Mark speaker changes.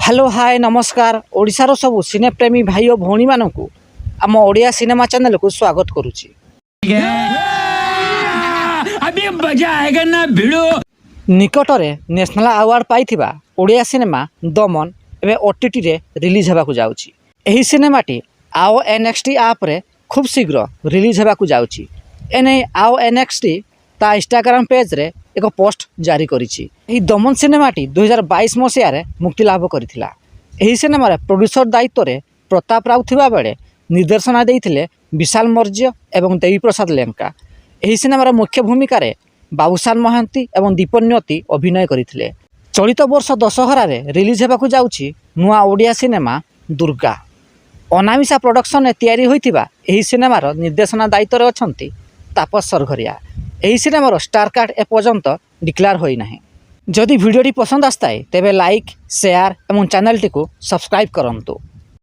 Speaker 1: Hello hi नमस्कार ओडिशार सब सिनेप्रेमी भाई और भौणी मानू आम ओडिया सिनेमा चैनल को स्वागत करुच्ची।
Speaker 2: अभी मजा आएगा ना भिड़ो।
Speaker 1: निकटरे नेशनल अवार्ड पाइथिबा ओडिया सिनेमा दमन एवं ओटीटी रे रिलीज होगा जाउची। एही सिनेमाटी आओ एनएक्सटी आप रे खूब शीघ्र रिलीज होगा जाउची। एने आओ एनएक्सटी ता इंस्टाग्राम पेज रे एक पोस्ट जारी करिछि। एही दमन सिनेमाटी 2022 मसीह रे मुक्ति लाभ करिथिला। एही सिनेमार प्रोड्यूसर दायित्व रे प्रताप राव थिबा बेले निर्देशना देइथिले विशाल मौर्य एवं देवी प्रसाद लेंका। एही सिनेमार मुख्य भूमिका रे बाबूशान महांती एवं दीपन्यती अभिनय करिथिले। चलित वर्ष दशहरा रे रिलीज होगा जाउछि नुआ ओडिया सिनेमा दुर्गा। अनामिसा प्रोडक्शन तैयारी होइथिबा एही सिनेमार निर्देशना दायित्व रे अछंती तापस सरघरिया। एही सिनेमार स्टार कार्ड एपर्यंत डिक्लेयर होई नाही। जदि वीडियोटी पसंद आस्ताए तेबे लाइक शेयर एवं चैनल टी को सब्सक्राइब करंतु।